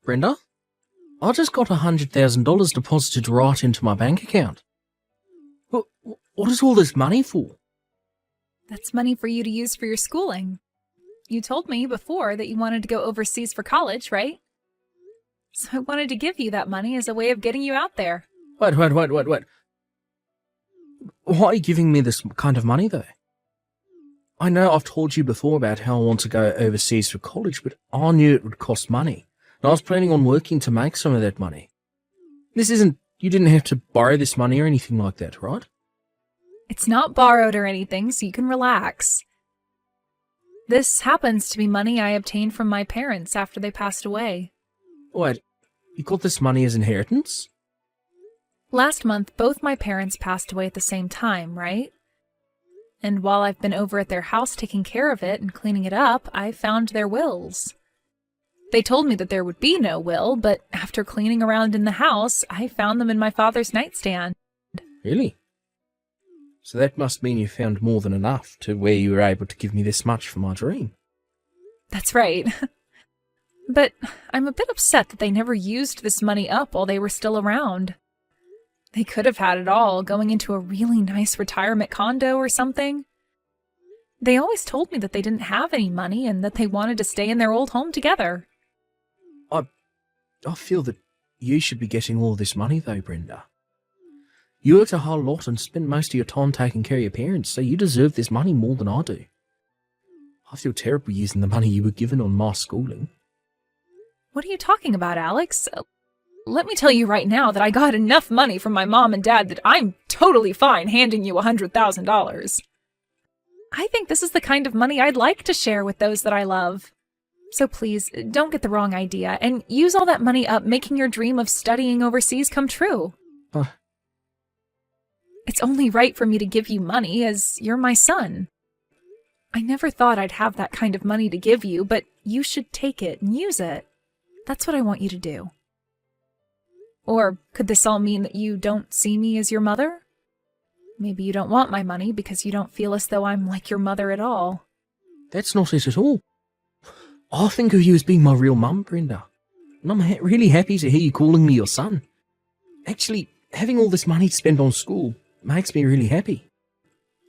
Brenda, I just got $100,000 deposited right into my bank account. What is all this money for? That's money for you to use for your schooling. You told me before that you wanted to go overseas for college, right? So I wanted to give you that money as a way of getting you out there. Wait. Why are you giving me this kind of money, though? I know I've told you before about how I want to go overseas for college, but I knew it would cost money. And I was planning on working to make some of that money. You didn't have to borrow this money or anything like that, right? It's not borrowed or anything, so you can relax. This happens to be money I obtained from my parents after they passed away. Wait, you got this money as inheritance? Last month, both my parents passed away at the same time, right? And while I've been over at their house taking care of it and cleaning it up, I found their wills. They told me that there would be no will, but after cleaning around in the house, I found them in my father's nightstand. Really? So that must mean you found more than enough to where you were able to give me this much for my dream. That's right. But I'm a bit upset that they never used this money up while they were still around. They could have had it all, going into a really nice retirement condo or something. They always told me that they didn't have any money and that they wanted to stay in their old home together. I feel that you should be getting all this money though, Brenda. You worked a whole lot and spent most of your time taking care of your parents, so you deserve this money more than I do. I feel terrible using the money you were given on my schooling. What are you talking about, Alex? Let me tell you right now that I got enough money from my mom and dad that I'm totally fine handing you $100,000. I think this is the kind of money I'd like to share with those that I love. So please, don't get the wrong idea and use all that money up making your dream of studying overseas come true. It's only right for me to give you money as you're my son. I never thought I'd have that kind of money to give you, but you should take it and use it. That's what I want you to do. Or could this all mean that you don't see me as your mother? Maybe you don't want my money because you don't feel as though I'm like your mother at all. That's not it at all. I think of you as being my real mum, Brenda. And I'm really happy to hear you calling me your son. Actually, having all this money to spend on school makes me really happy.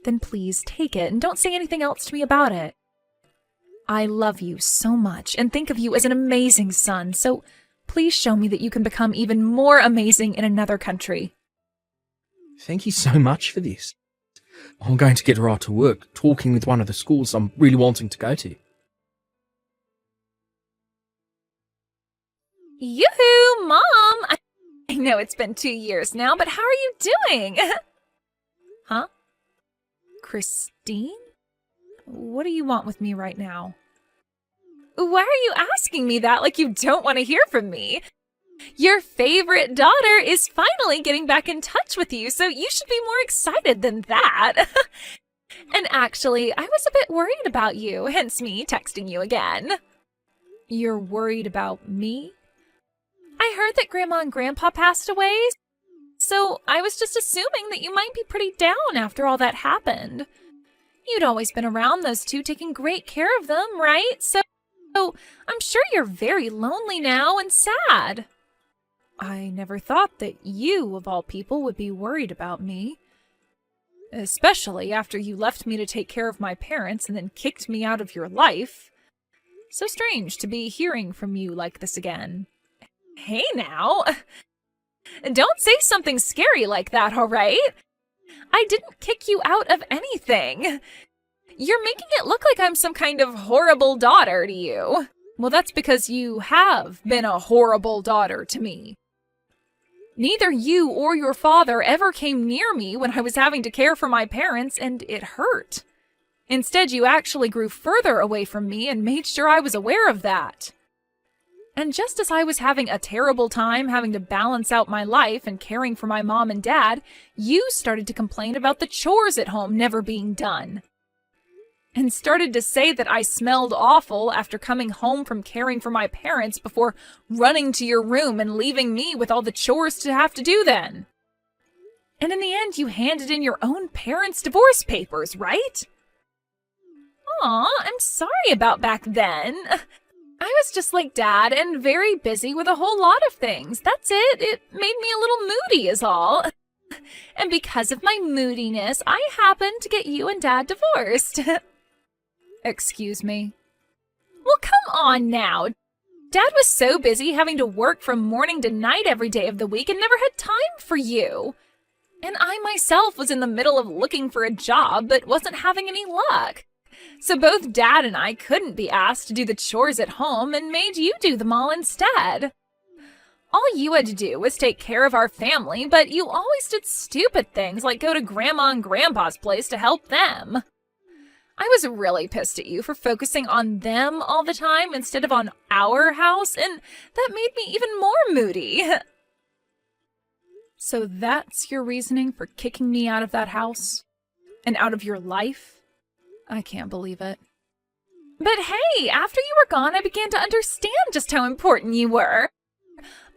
Then please take it and don't say anything else to me about it. I love you so much and think of you as an amazing son, so please show me that you can become even more amazing in another country. Thank you so much for this. I'm going to get right to work, talking with one of the schools I'm really wanting to go to. Yoo-hoo, Mom! I know it's been 2 years now, but how are you doing? Huh? Christine? What do you want with me right now? Why are you asking me that like you don't want to hear from me? Your favorite daughter is finally getting back in touch with you, so you should be more excited than that. And actually, I was a bit worried about you, hence me texting you again. You're worried about me? I heard that Grandma and Grandpa passed away, so I was just assuming that you might be pretty down after all that happened. You'd always been around those two, taking great care of them, right? So I'm sure you're very lonely now and sad. I never thought that you, of all people, would be worried about me. Especially after you left me to take care of my parents and then kicked me out of your life. So strange to be hearing from you like this again. Hey now! Don't say something scary like that, all right? I didn't kick you out of anything. You're making it look like I'm some kind of horrible daughter to you. Well, that's because you have been a horrible daughter to me. Neither you or your father ever came near me when I was having to care for my parents, and it hurt. Instead, you actually grew further away from me and made sure I was aware of that. And just as I was having a terrible time having to balance out my life and caring for my mom and dad, you started to complain about the chores at home never being done. And started to say that I smelled awful after coming home from caring for my parents before running to your room and leaving me with all the chores to have to do then. And in the end, you handed in your own parents' divorce papers, right? Aw, I'm sorry about back then. I was just like Dad and very busy with a whole lot of things. That's it. It made me a little moody is all. And because of my moodiness, I happened to get you and Dad divorced. Excuse me? Well, come on now. Dad was so busy having to work from morning to night every day of the week and never had time for you. And I myself was in the middle of looking for a job but wasn't having any luck. So both Dad and I couldn't be asked to do the chores at home and made you do them all instead. All you had to do was take care of our family, but you always did stupid things like go to Grandma and Grandpa's place to help them. I was really pissed at you for focusing on them all the time instead of on our house, and that made me even more moody. So that's your reasoning for kicking me out of that house? And out of your life? I can't believe it. But hey, after you were gone, I began to understand just how important you were.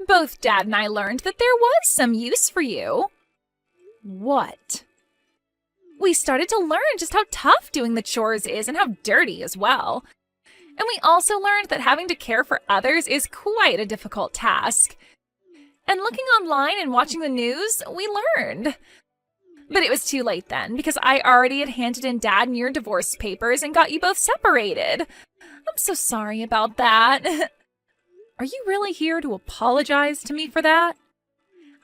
Both Dad and I learned that there was some use for you. What? We started to learn just how tough doing the chores is and how dirty as well. And we also learned that having to care for others is quite a difficult task. And looking online and watching the news, we learned. But it was too late then, because I already had handed in Dad your divorce papers and got you both separated. I'm so sorry about that. Are you really here to apologize to me for that?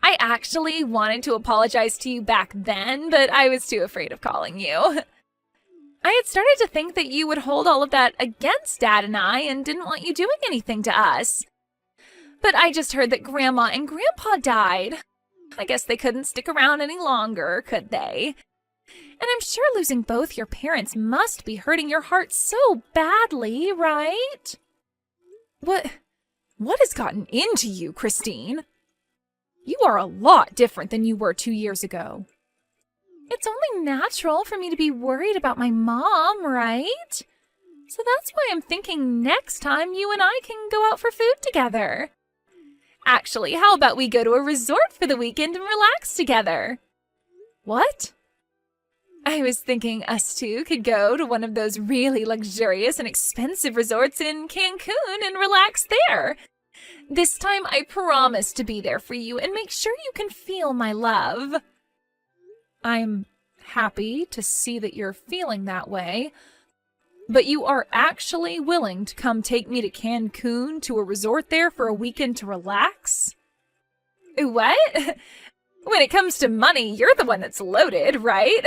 I actually wanted to apologize to you back then, but I was too afraid of calling you. I had started to think that you would hold all of that against Dad and I and didn't want you doing anything to us. But I just heard that Grandma and Grandpa died. I guess they couldn't stick around any longer, could they? And I'm sure losing both your parents must be hurting your heart so badly, right? What has gotten into you, Christine? You are a lot different than you were 2 years ago. It's only natural for me to be worried about my mom, right? So that's why I'm thinking next time you and I can go out for food together. Actually, how about we go to a resort for the weekend and relax together? What? I was thinking us two could go to one of those really luxurious and expensive resorts in Cancun and relax there. This time I promise to be there for you and make sure you can feel my love. I'm happy to see that you're feeling that way, but you are actually willing to come take me to Cancun to a resort there for a weekend to relax? What? When it comes to money, you're the one that's loaded, right?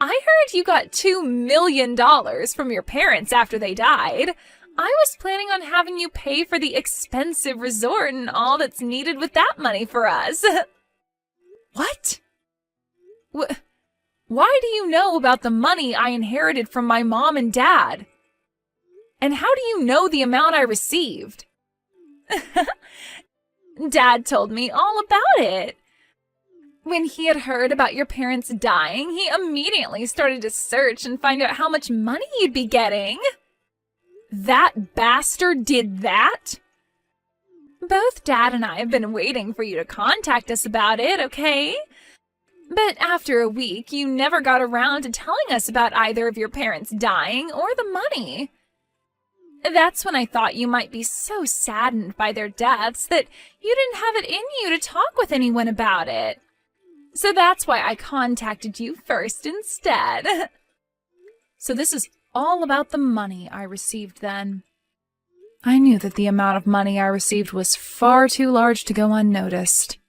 I heard you got $2 million from your parents after they died. I was planning on having you pay for the expensive resort and all that's needed with that money for us. What? Why do you know about the money I inherited from my mom and dad? And how do you know the amount I received? Dad told me all about it. When he had heard about your parents dying, he immediately started to search and find out how much money you'd be getting. That bastard did that? Both Dad and I have been waiting for you to contact us about it, okay? But after a week, you never got around to telling us about either of your parents dying or the money. That's when I thought you might be so saddened by their deaths that you didn't have it in you to talk with anyone about it. So that's why I contacted you first instead. So this is all about the money I received then. I knew that the amount of money I received was far too large to go unnoticed.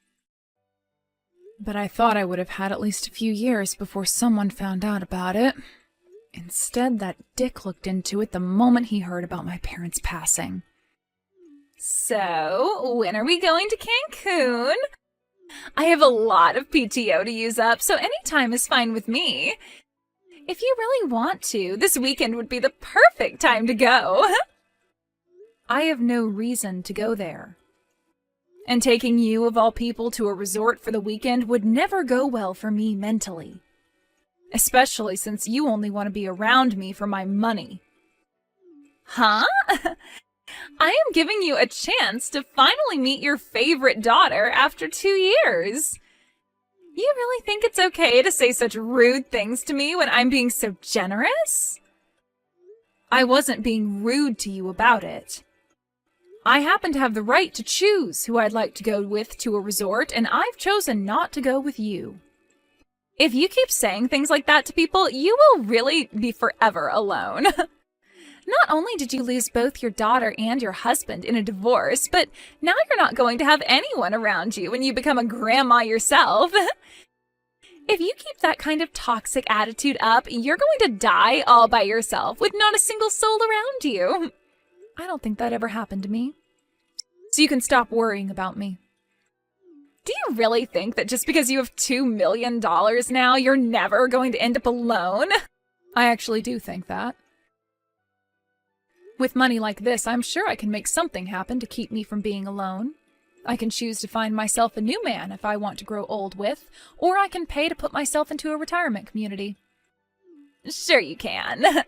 But I thought I would have had at least a few years before someone found out about it. Instead, that dick looked into it the moment he heard about my parents' passing. So, when are we going to Cancun? I have a lot of PTO to use up, so any time is fine with me. If you really want to, this weekend would be the perfect time to go. I have no reason to go there. And taking you, of all people, to a resort for the weekend would never go well for me mentally. Especially since you only want to be around me for my money. Huh? I am giving you a chance to finally meet your favorite daughter after 2 years. You really think it's okay to say such rude things to me when I'm being so generous? I wasn't being rude to you about it. I happen to have the right to choose who I'd like to go with to a resort, and I've chosen not to go with you. If you keep saying things like that to people, you will really be forever alone. Not only did you lose both your daughter and your husband in a divorce, but now you're not going to have anyone around you when you become a grandma yourself. If you keep that kind of toxic attitude up, you're going to die all by yourself with not a single soul around you. I don't think that ever happened to me. So you can stop worrying about me. Do you really think that just because you have $2 million now, you're never going to end up alone? I actually do think that. With money like this, I'm sure I can make something happen to keep me from being alone. I can choose to find myself a new man if I want to grow old with, or I can pay to put myself into a retirement community. Sure you can.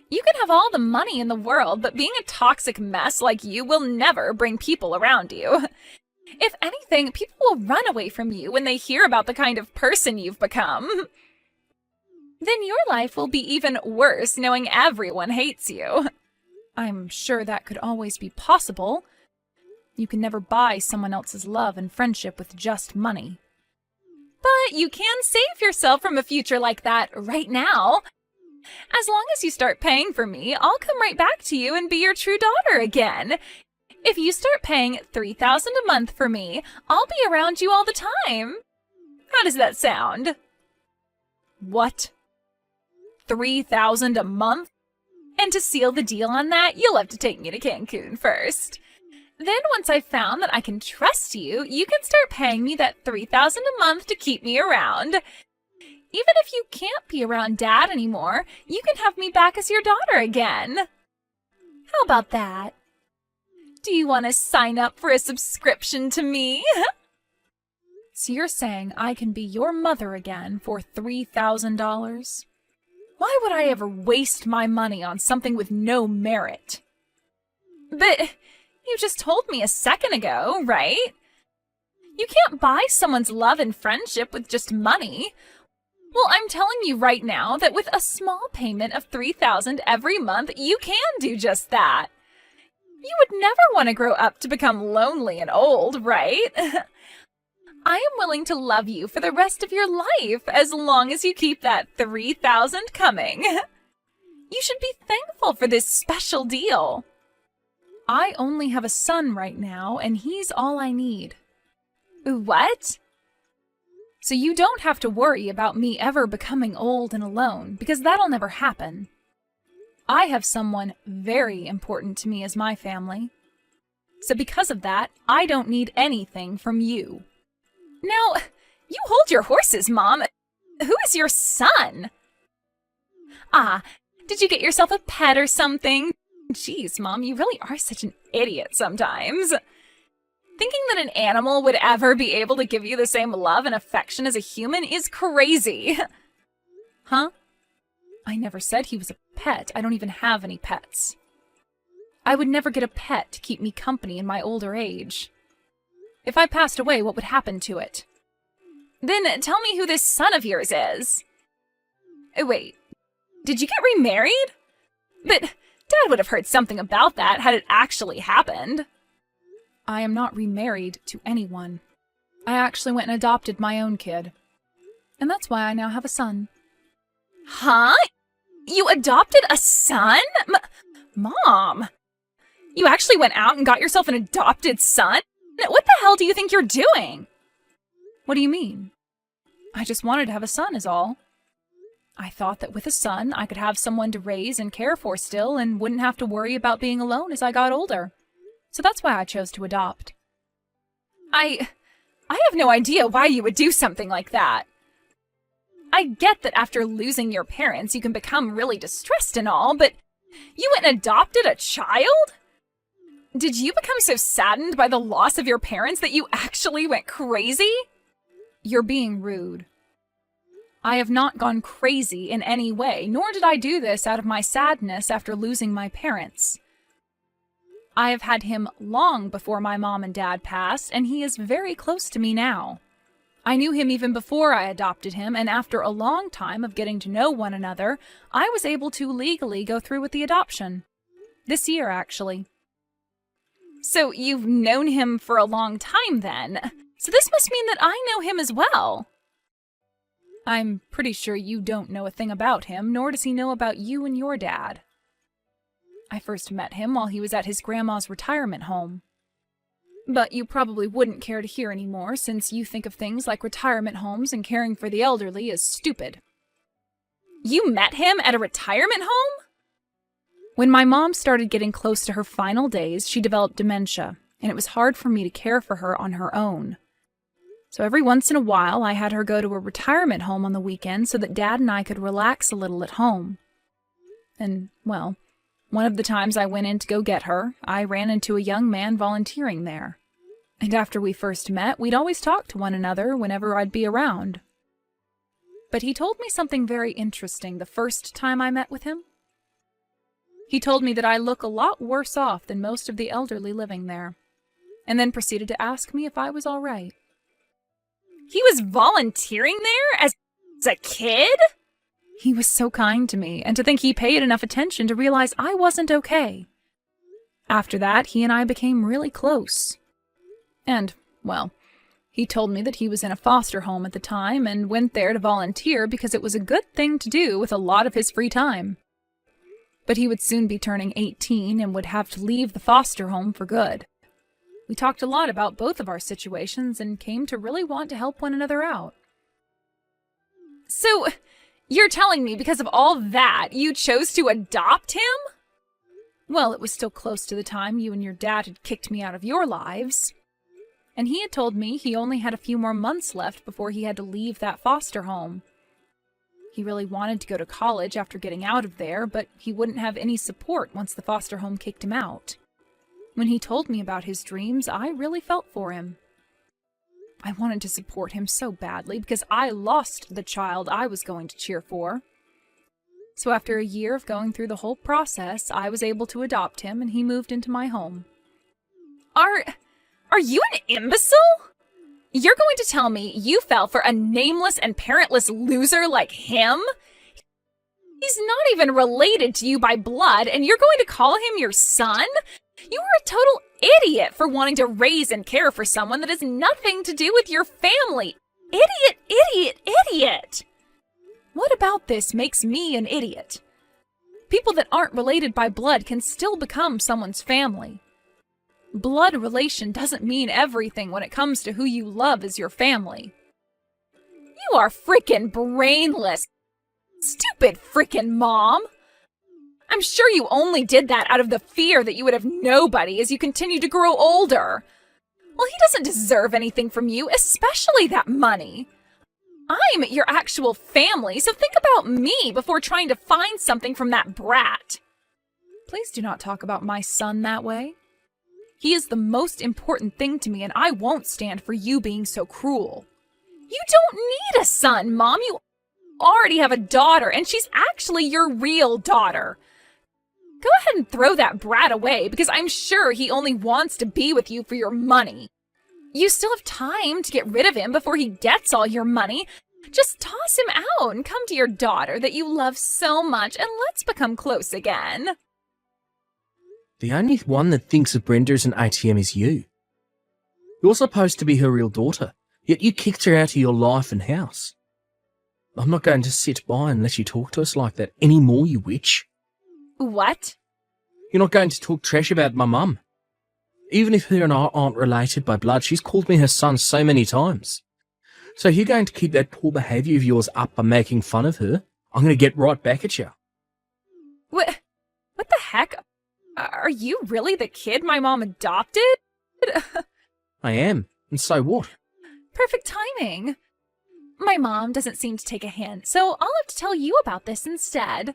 You can have all the money in the world, but being a toxic mess like you will never bring people around you. If anything, people will run away from you when they hear about the kind of person you've become. Then your life will be even worse knowing everyone hates you. I'm sure that could always be possible. You can never buy someone else's love and friendship with just money. But you can save yourself from a future like that right now. As long as you start paying for me, I'll come right back to you and be your true daughter again. If you start paying $3,000 a month for me, I'll be around you all the time. How does that sound? What? $3,000 a month? And to seal the deal on that, you'll have to take me to Cancun first. Then once I've found that I can trust you, you can start paying me that $3,000 a month to keep me around. Even if you can't be around Dad anymore, you can have me back as your daughter again. How about that? Do you want to sign up for a subscription to me? So you're saying I can be your mother again for $3,000? Why would I ever waste my money on something with no merit? But you just told me a second ago, right? You can't buy someone's love and friendship with just money. Well, I'm telling you right now that with a small payment of $3,000 every month, you can do just that. You would never want to grow up to become lonely and old, right? I am willing to love you for the rest of your life as long as you keep that $3,000 coming. You should be thankful for this special deal. I only have a son right now, and he's all I need. What? So you don't have to worry about me ever becoming old and alone, because that'll never happen. I have someone very important to me as my family. So because of that, I don't need anything from you. Now, you hold your horses, Mom. Who is your son? Ah, did you get yourself a pet or something? Jeez, Mom, you really are such an idiot sometimes. Thinking that an animal would ever be able to give you the same love and affection as a human is crazy. Huh? I never said he was a pet. I don't even have any pets. I would never get a pet to keep me company in my older age. If I passed away, what would happen to it? Then tell me who this son of yours is. Wait, did you get remarried? But Dad would have heard something about that had it actually happened. I am not remarried to anyone. I actually went and adopted my own kid. And that's why I now have a son. Huh? You adopted a son? Mom! You actually went out and got yourself an adopted son? What the hell do you think you're doing? What do you mean? I just wanted to have a son is all. I thought that with a son, I could have someone to raise and care for still and wouldn't have to worry about being alone as I got older. So that's why I chose to adopt. I have no idea why you would do something like that. I get that after losing your parents, you can become really distressed and all, but you went and adopted a child? Did you become so saddened by the loss of your parents that you actually went crazy? You're being rude. I have not gone crazy in any way, nor did I do this out of my sadness after losing my parents. I have had him long before my mom and dad passed, and he is very close to me now. I knew him even before I adopted him, and after a long time of getting to know one another, I was able to legally go through with the adoption. This year, actually. So you've known him for a long time then. So this must mean that I know him as well. I'm pretty sure you don't know a thing about him, nor does he know about you and your dad. I first met him while he was at his grandma's retirement home. But you probably wouldn't care to hear any more, since you think of things like retirement homes and caring for the elderly as stupid. You met him at a retirement home? When my mom started getting close to her final days, she developed dementia, and it was hard for me to care for her on her own. So every once in a while, I had her go to a retirement home on the weekend so that Dad and I could relax a little at home. And, well, one of the times I went in to go get her, I ran into a young man volunteering there. And after we first met, we'd always talk to one another whenever I'd be around. But he told me something very interesting the first time I met with him. He told me that I look a lot worse off than most of the elderly living there, and then proceeded to ask me if I was all right. He was volunteering there as a kid? He was so kind to me, and to think he paid enough attention to realize I wasn't okay. After that, he and I became really close. And, well, he told me that he was in a foster home at the time and went there to volunteer because it was a good thing to do with a lot of his free time. But he would soon be turning 18 and would have to leave the foster home for good. We talked a lot about both of our situations and came to really want to help one another out. So, you're telling me because of all that, you chose to adopt him? Well, it was still close to the time you and your dad had kicked me out of your lives. And he had told me he only had a few more months left before he had to leave that foster home. He really wanted to go to college after getting out of there, but he wouldn't have any support once the foster home kicked him out. When he told me about his dreams, I really felt for him. I wanted to support him so badly because I lost the child I was going to cheer for. So after a year of going through the whole process, I was able to adopt him and he moved into my home. Are you an imbecile? You're going to tell me you fell for a nameless and parentless loser like him? He's not even related to you by blood, and you're going to call him your son? You are a total idiot for wanting to raise and care for someone that has nothing to do with your family. Idiot, idiot, idiot! What about this makes me an idiot? People that aren't related by blood can still become someone's family. Blood relation doesn't mean everything when it comes to who you love as your family. You are frickin' brainless. Stupid frickin' mom. I'm sure you only did that out of the fear that you would have nobody as you continue to grow older. Well, he doesn't deserve anything from you, especially that money. I'm your actual family, so think about me before trying to find something from that brat. Please do not talk about my son that way. He is the most important thing to me, and I won't stand for you being so cruel. You don't need a son, Mom. You already have a daughter, and she's actually your real daughter. Go ahead and throw that brat away, because I'm sure he only wants to be with you for your money. You still have time to get rid of him before he gets all your money. Just toss him out and come to your daughter that you love so much, and let's become close again. The only one that thinks of Brenda as an ATM is you. You're supposed to be her real daughter, yet you kicked her out of your life and house. I'm not going to sit by and let you talk to us like that anymore, you witch. What? You're not going to talk trash about my mum. Even if her and I aren't related by blood, she's called me her son so many times. So if you're going to keep that poor behaviour of yours up by making fun of her, I'm going to get right back at you. What the heck? Are you really the kid my mom adopted? I am, and so what? Perfect timing. My mom doesn't seem to take a hint, so I'll have to tell you about this instead.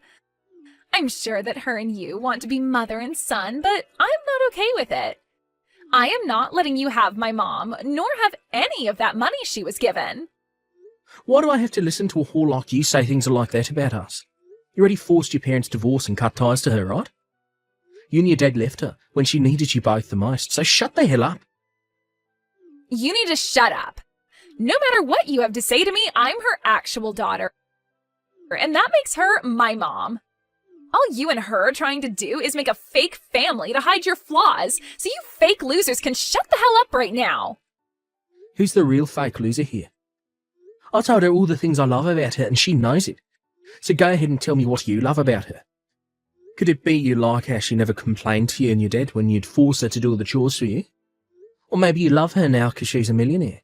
I'm sure that her and you want to be mother and son, but I'm not okay with it. I am not letting you have my mom, nor have any of that money she was given. Why do I have to listen to a whore like you say things like that about us? You already forced your parents' divorce and cut ties to her, right? You and your dad left her when she needed you both the most, so shut the hell up. You need to shut up. No matter what you have to say to me, I'm her actual daughter. And that makes her my mom. All you and her are trying to do is make a fake family to hide your flaws, so you fake losers can shut the hell up right now. Who's the real fake loser here? I told her all the things I love about her and she knows it. So go ahead and tell me what you love about her. Could it be you like how she never complained to you and your dad when you'd force her to do all the chores for you? Or maybe you love her now because she's a millionaire.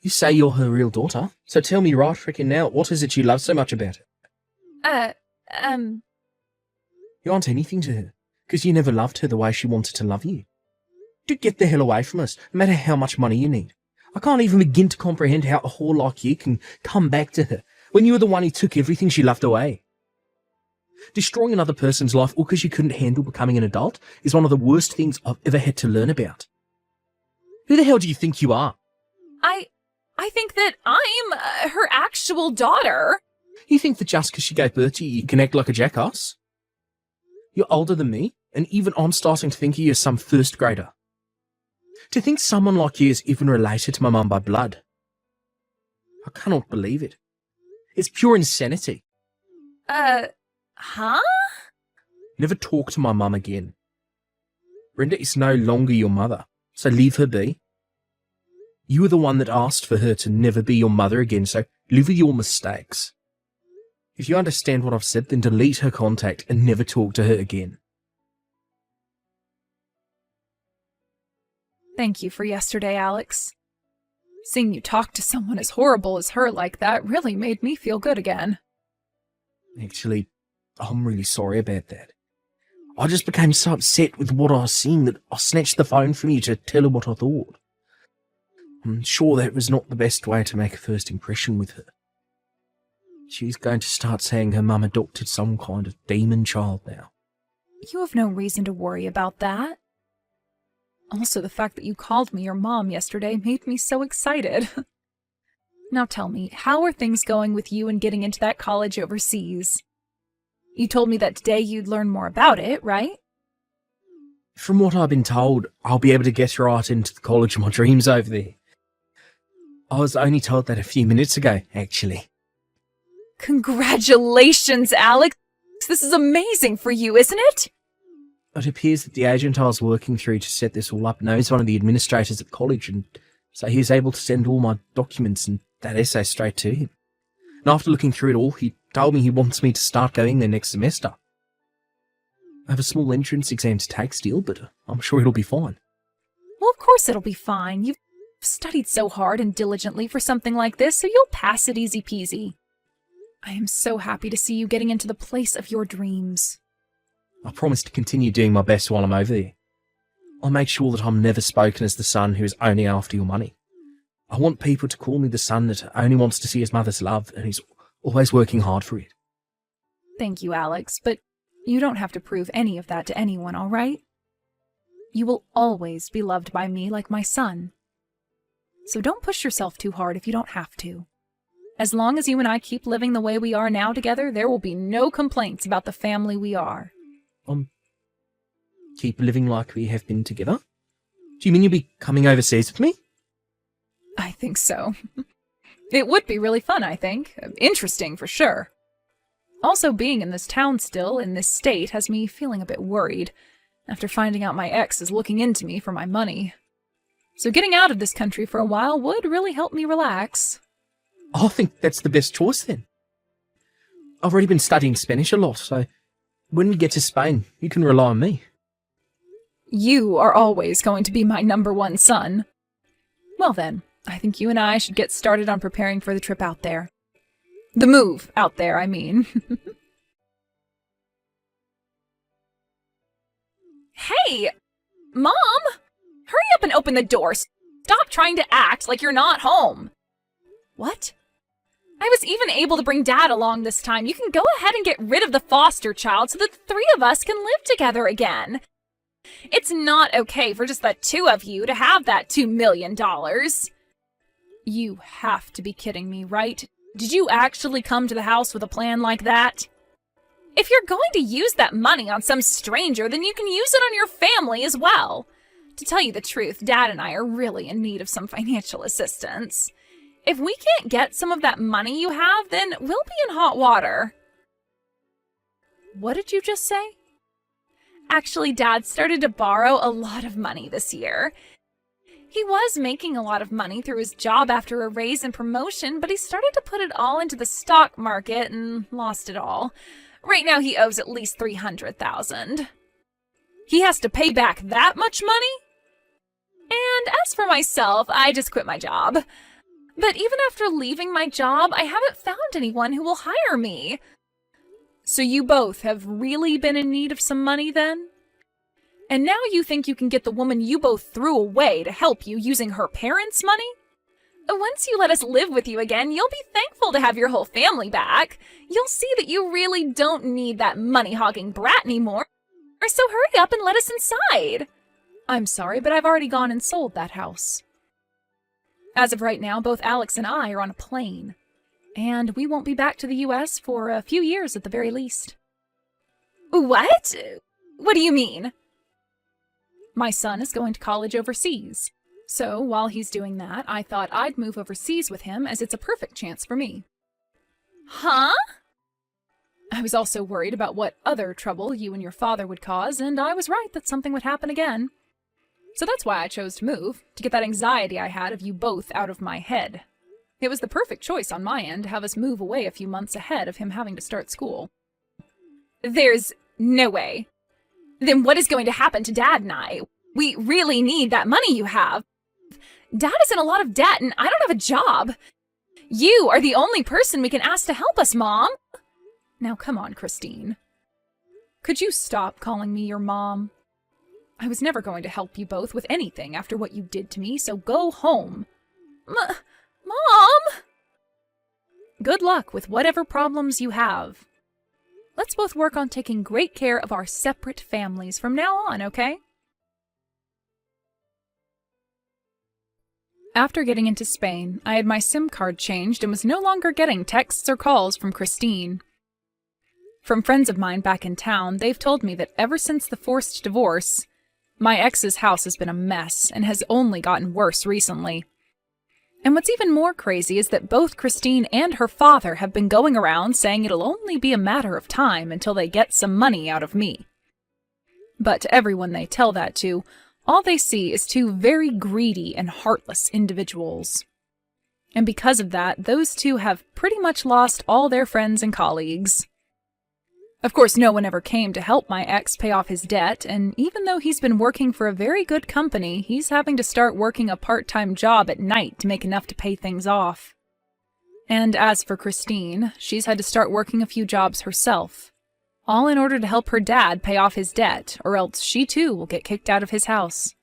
You say you're her real daughter, so tell me right frickin' now, what is it you love so much about her? You aren't anything to her, because you never loved her the way she wanted to love you. Do get the hell away from us, no matter how much money you need. I can't even begin to comprehend how a whore like you can come back to her when you were the one who took everything she loved away. Destroying another person's life all because you couldn't handle becoming an adult is one of the worst things I've ever had to learn about. Who the hell do you think you are? I think that I'm her actual daughter. You think that just because she gave birth to you, you can act like a jackass? You're older than me, and even I'm starting to think of you as some first grader. To think someone like you is even related to my mum by blood. I cannot believe it. It's pure insanity. Huh? Never talk to my mum again. Brenda is no longer your mother, so leave her be. You were the one that asked for her to never be your mother again, so live with your mistakes. If you understand what I've said, then delete her contact and never talk to her again. Thank you for yesterday, Alex. Seeing you talk to someone as horrible as her like that really made me feel good again. Actually, I'm really sorry about that. I just became so upset with what I was seeing that I snatched the phone from you to tell her what I thought. I'm sure that was not the best way to make a first impression with her. She's going to start saying her mum adopted some kind of demon child now. You have no reason to worry about that. Also, the fact that you called me your mom yesterday made me so excited. Now tell me, how are things going with you and getting into that college overseas? You told me that today you'd learn more about it, right? From what I've been told, I'll be able to get right into the college of my dreams over there. I was only told that a few minutes ago, actually. Congratulations, Alex! This is amazing for you, isn't it? It appears that the agent I was working through to set this all up knows one of the administrators at college, and so he was able to send all my documents and that essay straight to him. And after looking through it all, he told me he wants me to start going there next semester. I have a small entrance exam to take still, but I'm sure it'll be fine. Well, of course it'll be fine. You've studied so hard and diligently for something like this, so you'll pass it easy peasy. I am so happy to see you getting into the place of your dreams. I promise to continue doing my best while I'm over there. I'll make sure that I'm never spoken as the son who is only after your money. I want people to call me the son that only wants to see his mother's love and who's always working hard for it. Thank you, Alex, but you don't have to prove any of that to anyone, all right? You will always be loved by me like my son. So don't push yourself too hard if you don't have to. As long as you and I keep living the way we are now together, there will be no complaints about the family we are. Keep living like we have been together? Do you mean you'll be coming overseas with me? I think so. It would be really fun, I think. Interesting, for sure. Also, being in this town still, in this state, has me feeling a bit worried, after finding out my ex is looking into me for my money. So getting out of this country for a while would really help me relax. I think that's the best choice then. I've already been studying Spanish a lot, so when we get to Spain, you can rely on me. You are always going to be my #1 son. Well then, I think you and I should get started on preparing for the trip out there. The move out there, I mean. Hey! Mom! Hurry up and open the door. Stop trying to act like you're not home. What? I was even able to bring Dad along this time. You can go ahead and get rid of the foster child so that the 3 of us can live together again. It's not okay for just the 2 of you to have that $2 million. You have to be kidding me, right? Did you actually come to the house with a plan like that? If you're going to use that money on some stranger, then you can use it on your family as well. To tell you the truth, Dad and I are really in need of some financial assistance. If we can't get some of that money you have, then we'll be in hot water. What did you just say? Actually, Dad started to borrow a lot of money this year. He was making a lot of money through his job after a raise and promotion, but he started to put it all into the stock market and lost it all. Right now he owes at least $300,000. He has to pay back that much money? And as for myself, I just quit my job. But even after leaving my job, I haven't found anyone who will hire me. So you both have really been in need of some money then? And now you think you can get the woman you both threw away to help you using her parents' money? Once you let us live with you again, you'll be thankful to have your whole family back. You'll see that you really don't need that money-hogging brat anymore. So hurry up and let us inside. I'm sorry, but I've already gone and sold that house. As of right now, both Alex and I are on a plane. And we won't be back to the U.S. for a few years at the very least. What? What do you mean? My son is going to college overseas. So while he's doing that, I thought I'd move overseas with him as it's a perfect chance for me. Huh? I was also worried about what other trouble you and your father would cause, and I was right that something would happen again. So that's why I chose to move, to get that anxiety I had of you both out of my head. It was the perfect choice on my end to have us move away a few months ahead of him having to start school. There's no way. Then what is going to happen to Dad and I? We really need that money you have. Dad is in a lot of debt and I don't have a job. You are the only person we can ask to help us, Mom. Now come on, Christine. Could you stop calling me your mom? I was never going to help you both with anything after what you did to me, so go home. Mom! Good luck with whatever problems you have. Let's both work on taking great care of our separate families from now on, okay? After getting into Spain, I had my SIM card changed and was no longer getting texts or calls from Christine. From friends of mine back in town, they've told me that ever since the forced divorce, my ex's house has been a mess and has only gotten worse recently. And what's even more crazy is that both Christine and her father have been going around saying it'll only be a matter of time until they get some money out of me. But to everyone they tell that to, all they see is two very greedy and heartless individuals. And because of that, those two have pretty much lost all their friends and colleagues. Of course, no one ever came to help my ex pay off his debt, and even though he's been working for a very good company, he's having to start working a part-time job at night to make enough to pay things off. And as for Christine, she's had to start working a few jobs herself, all in order to help her dad pay off his debt, or else she too will get kicked out of his house.